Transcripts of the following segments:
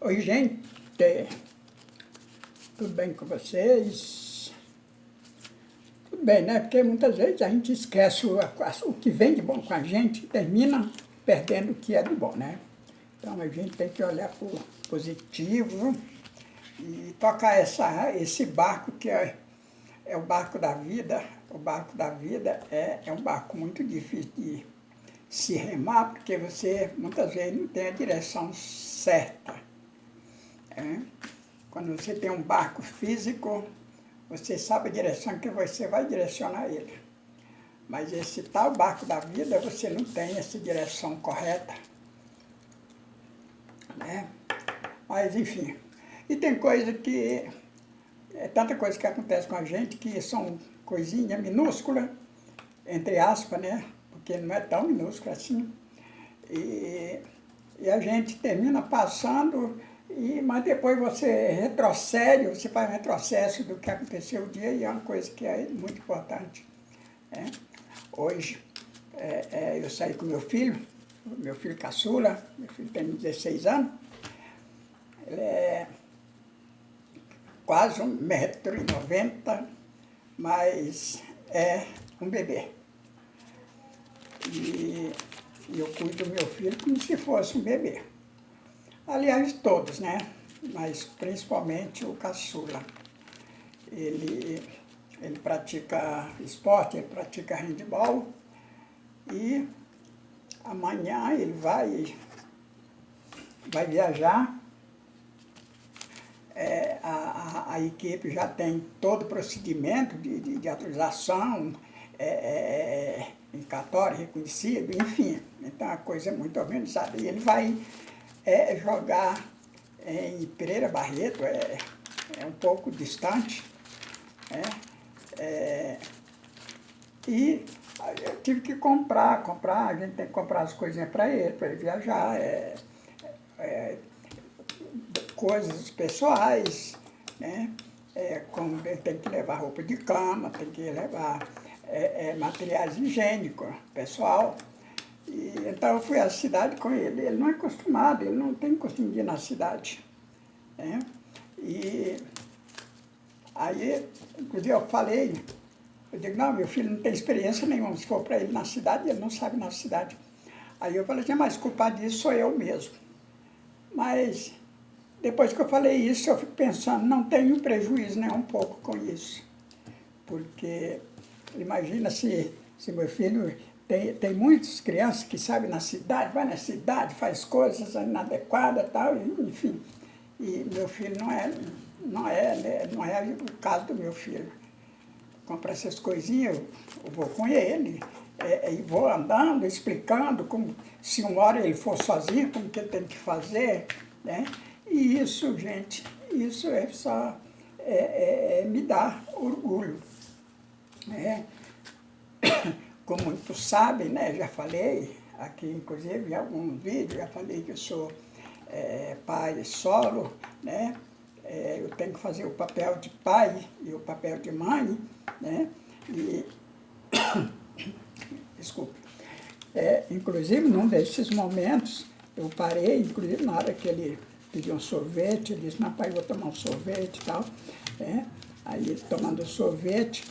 Oi, gente, tudo bem com vocês? Tudo bem, né? Porque muitas vezes a gente esquece o que vem de bom com a gente e termina perdendo o que é de bom, né? Então a gente tem que olhar para o positivo e tocar esse barco que é o barco da vida. O barco da vida é um barco muito difícil de se remar, porque você muitas vezes não tem a direção certa. Quando você tem um barco físico, você sabe a direção que você vai direcionar ele. Mas esse tal barco da vida, você não tem essa direção correta, né? Mas, enfim. E tem coisa que... É tanta coisa que acontece com a gente que são coisinhas minúsculas, entre aspas, né? Porque não é tão minúscula assim. E a gente termina passando... Mas depois você retrocede, você faz um retrocesso do que aconteceu o dia e é uma coisa que é muito importante. Hoje eu saí com meu filho caçula, meu filho tem 16 anos, ele é quase 1,90 m, mas é um bebê. E eu cuido do meu filho como se fosse um bebê. Aliás, todos, né? Mas principalmente o caçula. Ele pratica esporte, ele pratica handebol e amanhã ele vai viajar. A equipe já tem todo o procedimento de autorização, em cartório reconhecido, enfim. Então a coisa é muito organizada. E ele vai jogar em Pereira Barreto, é um pouco distante, e eu tive que comprar, a gente tem que comprar as coisinhas para ele viajar, coisas pessoais, né? Como ele tem que levar roupa de cama, tem que levar materiais higiênicos, pessoal. Então eu fui à cidade com ele. Ele não é acostumado, ele não tem costume de ir na cidade, né? E aí, inclusive eu falei, eu digo, não, meu filho não tem experiência nenhuma, se for para ele na cidade, ele não sabe na cidade. Aí eu falei assim, mas culpado disso sou eu mesmo. Mas depois que eu falei isso, eu fico pensando, não tenho prejuízo nem um pouco com isso. Porque imagina se meu filho... Tem muitas crianças que sabem na cidade, vai na cidade, faz coisas inadequadas e tal, enfim. E meu filho não é o caso do meu filho. Compra essas coisinhas, eu vou com ele, e vou andando, explicando, como, se uma hora ele for sozinho, como que ele tem que fazer, né? E isso, gente, isso é só me dá orgulho, né? Como muitos sabem, né, já falei aqui, inclusive, em algum vídeo, já falei que eu sou pai solo, né? Eu tenho que fazer o papel de pai e o papel de mãe, né? E, desculpe. Inclusive, num desses momentos, eu parei, inclusive na hora que ele pediu um sorvete, ele disse, não, pai, eu vou tomar um sorvete e tal, né? Aí, tomando sorvete,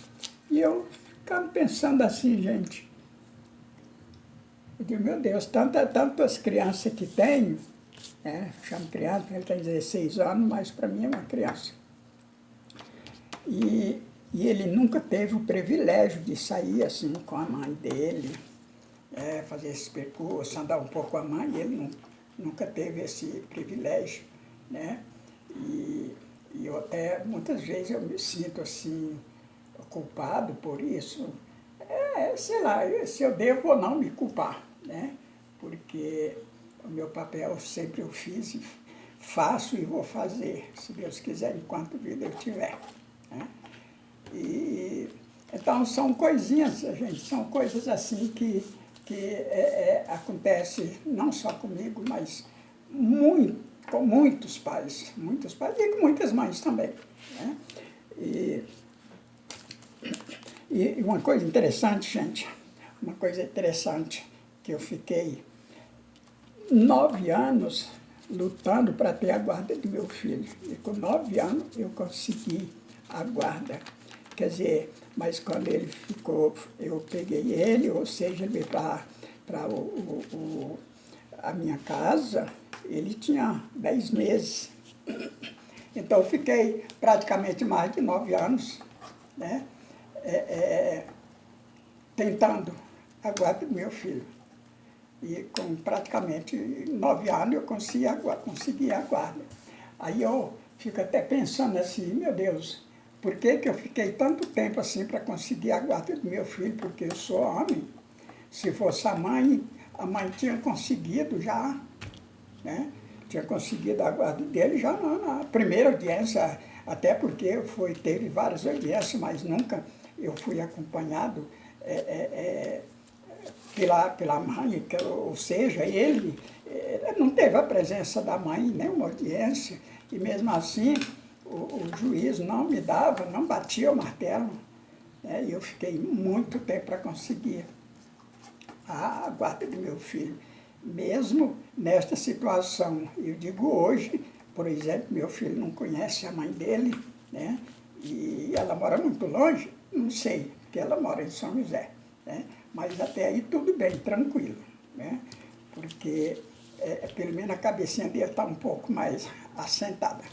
e eu ficava pensando assim, gente. Eu digo, meu Deus, tantas crianças que tenho, né? Chamo criança, porque ele tem 16 anos, mas para mim é uma criança. E ele nunca teve o privilégio de sair assim com a mãe dele, fazer esse percurso, andar um pouco com a mãe, ele nunca teve esse privilégio, né? E eu até, muitas vezes, eu me sinto assim, culpado por isso. Sei lá, se eu devo ou não me culpar, né? Porque o meu papel sempre eu fiz, faço e vou fazer, se Deus quiser, enquanto vida eu tiver, né? Então são coisinhas, gente, são coisas assim que acontece não só comigo, mas com muitos pais e com muitas mães também, né? E uma coisa interessante, gente, que eu fiquei 9 anos lutando para ter a guarda do meu filho. E com 9 anos eu consegui a guarda. Quer dizer, mas quando ele ficou, eu peguei ele, ou seja, ele veio para a minha casa, ele tinha 10 meses. Então eu fiquei praticamente mais de 9 anos, né, tentando a guarda do meu filho. E com praticamente 9 anos eu consegui a guarda. Aí eu fico até pensando assim, meu Deus, por que que eu fiquei tanto tempo assim para conseguir a guarda do meu filho? Porque eu sou homem. Se fosse a mãe tinha conseguido já, né? Tinha conseguido a guarda dele já na primeira audiência, até porque teve várias audiências, mas nunca eu fui acompanhado pela mãe, ou seja, ele não teve a presença da mãe em nenhuma audiência, e mesmo assim o juiz não me dava, não batia o martelo, né? E eu fiquei muito tempo para conseguir a guarda do meu filho. Mesmo nesta situação, eu digo hoje, por exemplo, meu filho não conhece a mãe dele, né? E ela mora muito longe, não sei, porque ela mora em São José, né? Mas até aí tudo bem, tranquilo, né? Porque pelo menos a cabecinha dele está um pouco mais assentada,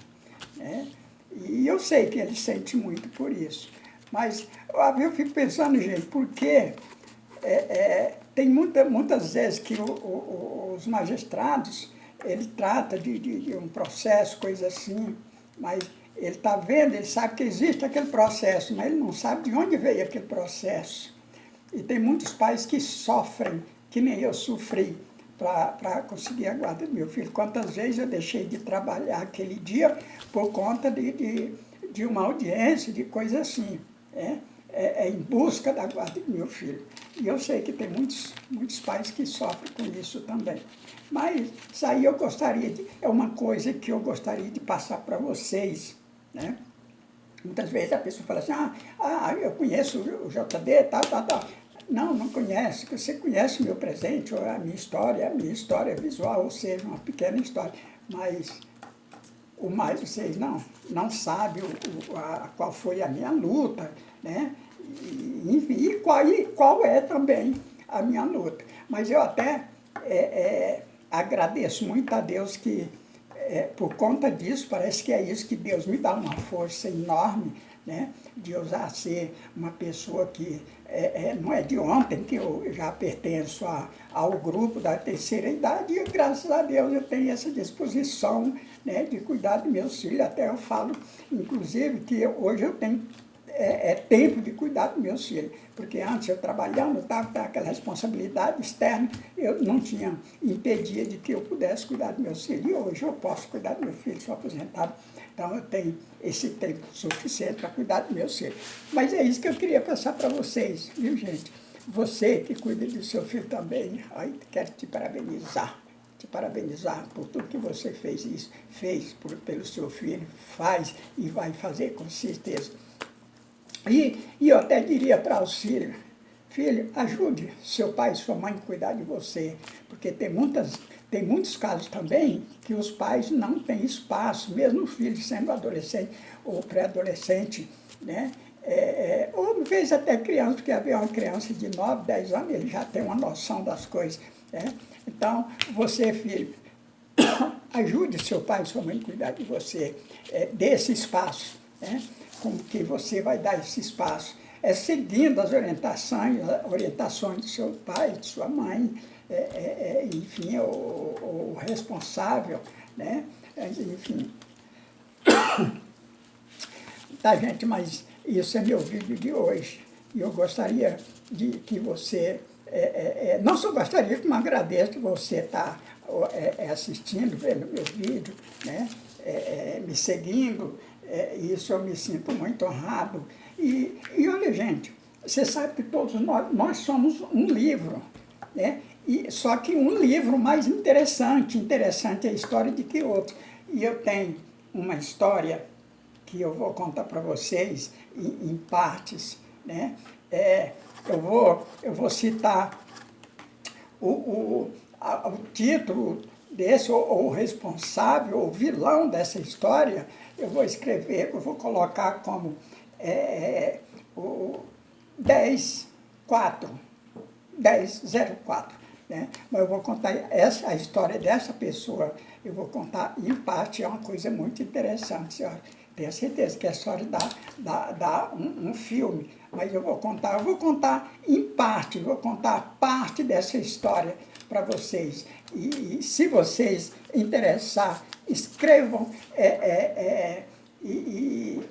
né? E eu sei que ele sente muito por isso. Mas eu fico pensando, gente, porque tem muitas vezes que os magistrados, ele trata de um processo, coisa assim, mas ele está vendo, ele sabe que existe aquele processo, mas ele não sabe de onde veio aquele processo. E tem muitos pais que sofrem, que nem eu sofri, para conseguir a guarda do meu filho. Quantas vezes eu deixei de trabalhar aquele dia por conta de uma audiência, de coisa assim, em busca da guarda do meu filho. E eu sei que tem muitos pais que sofrem com isso também. Mas isso aí é uma coisa que eu gostaria de passar para vocês, né? Muitas vezes a pessoa fala assim, eu conheço o JD, tal. Não, não conhece. Você conhece o meu presente, ou a minha história visual, ou seja, uma pequena história. Mas o mais vocês não sabem qual foi a minha luta, né? Enfim, e qual é também a minha luta. Mas eu até agradeço muito a Deus que, por conta disso, parece que é isso que Deus me dá uma força enorme, né? De eu já ser uma pessoa que não é de ontem que eu já pertenço ao grupo da terceira idade, e graças a Deus eu tenho essa disposição, né, de cuidar dos meus filhos. Até eu falo, inclusive, que hoje eu tenho tempo de cuidar dos meus filhos, porque antes eu trabalhando, estava com aquela responsabilidade externa, eu não tinha impedia de que eu pudesse cuidar dos meus filhos, e hoje eu posso cuidar dos meus filhos, sou aposentado, então eu tenho esse tempo suficiente para cuidar dos meus filhos. Mas é isso que eu queria passar para vocês, viu, gente? Você que cuida do seu filho também, aí quero te parabenizar por tudo que você fez pelo seu filho, faz e vai fazer com certeza. E eu até diria para os filhos, filho, ajude seu pai e sua mãe a cuidar de você, porque tem muitos casos também que os pais não têm espaço, mesmo o filho sendo adolescente ou pré-adolescente, né? Ou às vezes até criança, porque havia uma criança de 9, 10 anos, ele já tem uma noção das coisas, né? Então, você, filho, ajude seu pai e sua mãe a cuidar de você, dê esse espaço, né? Como que você vai dar esse espaço? Seguindo as orientações do seu pai, de sua mãe, enfim, o responsável, né? Enfim. Tá, gente, mas isso é meu vídeo de hoje. E eu gostaria de que você, não só gostaria, como agradeço que você está assistindo, vendo meu vídeo, né? Me seguindo, isso eu me sinto muito honrado. E olha, gente, você sabe que todos nós somos um livro, né? Só que um livro mais interessante é a história de que outro. E eu tenho uma história que eu vou contar para vocês em partes, né? Eu vou citar o título desse, ou o responsável, ou o vilão dessa história, eu vou escrever, eu vou colocar como o 10-4, 10-04, né? Mas eu vou contar a história dessa pessoa, eu vou contar em parte, é uma coisa muito interessante, senhora. Tenho certeza que a história dá um filme, mas eu vou contar em parte, vou contar parte dessa história para vocês. E se vocês interessar, escrevam e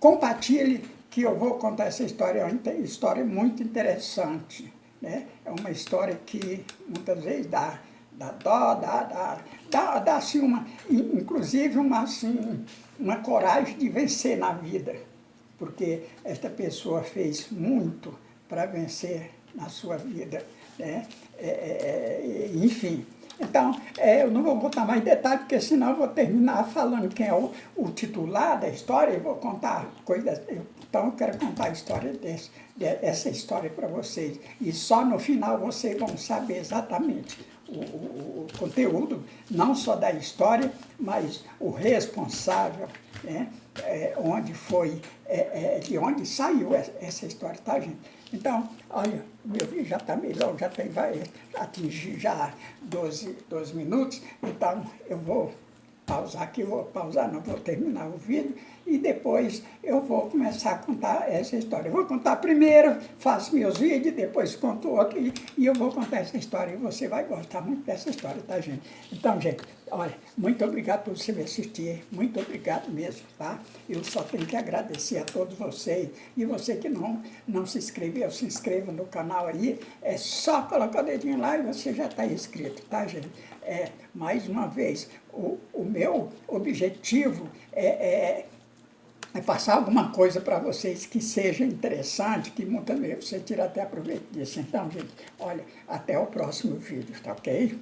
compartilhe, que eu vou contar essa história. É uma história muito interessante, né? É uma história que muitas vezes dá dó, dá assim, inclusive uma coragem de vencer na vida, porque esta pessoa fez muito para vencer na sua vida, né? Enfim, então, eu não vou contar mais detalhes, porque senão eu vou terminar falando quem é o titular da história, e vou contar coisas. Então, eu quero contar a história essa história para vocês. E só no final vocês vão saber exatamente o conteúdo, não só da história, mas o responsável, né? Onde foi, de onde saiu essa história, tá, gente? Então, olha, o meu vídeo já está melhor, vai atingir já 12 minutos, então eu vou pausar aqui, vou terminar o vídeo e depois eu vou começar a contar essa história. Eu vou contar primeiro, faço meus vídeos, depois conto outro e eu vou contar essa história e você vai gostar muito dessa história, tá, gente? Então, gente, olha, muito obrigado por você me assistir, muito obrigado mesmo, tá? Eu só tenho que agradecer a todos vocês e você que não se inscreveu, se inscreva no canal aí, é só colocar o dedinho lá e você já está inscrito, tá, gente? Mais uma vez, o meu objetivo é passar alguma coisa para vocês que seja interessante, que muitas vezes você tira até proveito disso. Então, gente, olha, até o próximo vídeo, tá ok?